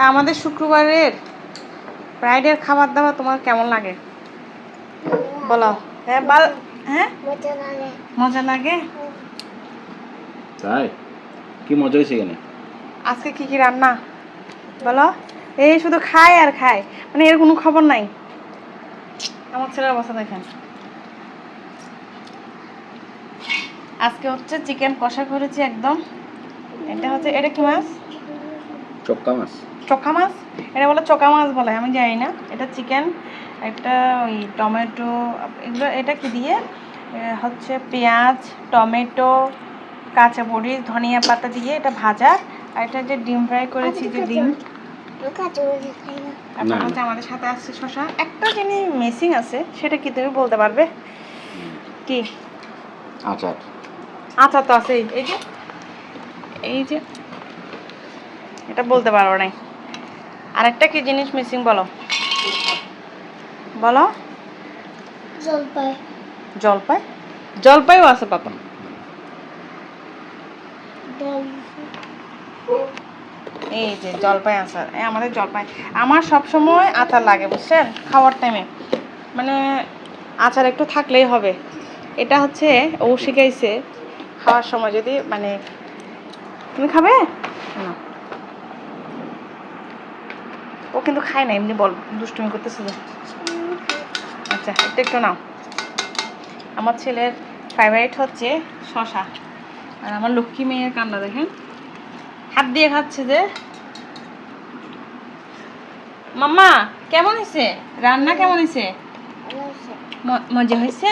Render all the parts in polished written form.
আমাদের শুক্রবারের ফ্রাইডের খাবার দাবার তোমার কেমন লাগে বলো? হ্যাঁ হ্যাঁ মজা লাগে। তাই কি মজা হয়েছে এখানে? আজকে কি কি রান্না বলো? এই শুধু খায় আর খায়, মানে এর কোনো খবর নাই। আমার ছেলের অবস্থা দেখেন। আজকে হচ্ছে চিকেন কষা করেছি একদম। এটা হচ্ছে, এটা কি মাছ? চক্কা মাছ। চোখা মাছ, এটা বলে চোকা মাছ বলে, আমি জানি না। এটা চিকেন, একটা ওই টমেটো, এগুলো এটা কি দিয়ে হচ্ছে পেঁয়াজ, টমেটো, কাঁচামরিচ, ধনিয়া পাতা দিয়ে এটা ভাজা। আর এটা যে ডিম ফ্রাই করেছি, যে ডিম। তারপর হচ্ছে আমাদের সাথে আসছে শশা। একটা জিনিস মিসিং আছে, সেটা কি তুমি বলতে পারবে কি? আচার। আচার তো আছেই, এই যে এই যে এটা বলতে পারো নাই। আরেকটা কি জিনিস মিসিং বলো? বলো। জলপাই। জলপাই, জলপাইও আছে পাপা। এই যে জলপাই আচার, আমাদের জলপাই। আমার সব সময় আচার লাগে বুঝছেন, খাওয়ার টাইমে মানে আচার একটু থাকলেই হবে। এটা হচ্ছে ও শিখাইছে খাওয়ার সময়, যদি মানে তুমি খাবে না, ও কিন্তু খায় না, এমনি বল দুষ্টুমি করতেছে যে। আচ্ছা একটু একটু নাও। আমার ছেলের ফেভারিট হচ্ছে শশা, আর আমার লক্ষ্মী মেয়ের কান্না দেখেন, হাত দিয়ে খাচ্ছে যে। মাম্মা কেমন হয়েছে রান্না, কেমন হয়েছে? মজা হয়েছে,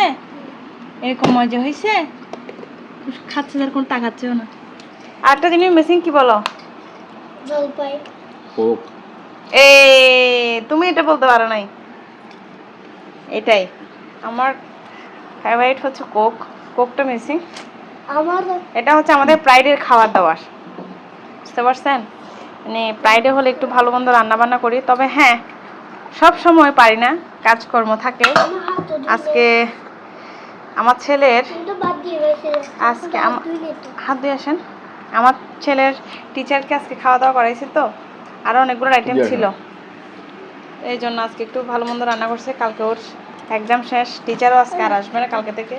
এরকম মজা হয়েছে। খাচ্ছে যার কোনো তাকাচ্ছেও না। আরেকটা জিনিস মিসিং কি বলো? জলপাই। কোক। তুমি এটা বলতে পারো নাই। এটাই আমার ফেভারিট হচ্ছে কোক, কোকটা মিসিং। এটা হচ্ছে আমাদের প্রাইডের খাবার দাবার, বুঝতে পারছেন? মানে প্রাইডে হলে একটু ভালো মন্দ রান্না বান্না করি, তবে হ্যাঁ সব সময় পারি না, কাজকর্ম থাকে। আজকে আমার ছেলের, আজকে হাত দিয়ে আসেন, আমার ছেলের টিচারকে আজকে খাওয়া দাওয়া করাইছি তো, আরও অনেকগুলো আইটেম ছিল, এই জন্য আজকে একটু ভালো মন্দ রান্না করছে। কালকে ওর এক্সাম শেষ, টিচারও আজকে আর আসবে না কালকে থেকে,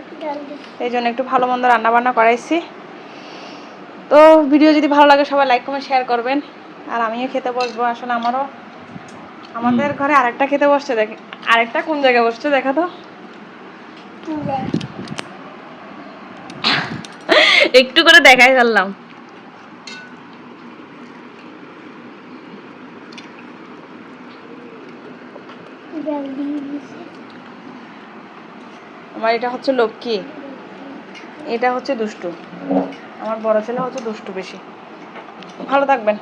এই জন্য একটু ভালো মন্দ রান্না বান্না করাইছি। তো ভিডিও যদি ভালো লাগে সবাই লাইক কমেন্ট শেয়ার করবেন। আর আমিও খেতে বসবো, আসলে আমাদের ঘরে আরেকটা খেতে বসছে, দেখে আরেকটা কোন জায়গায় বসছে দেখা তো, একটু করে দেখাই ফেললাম। আমার এটা হচ্ছে লক্ষ্মী, এটা হচ্ছে দুষ্টু। আমার বড় ছেলে হচ্ছে দুষ্টু বেশি। ভালো থাকবেন।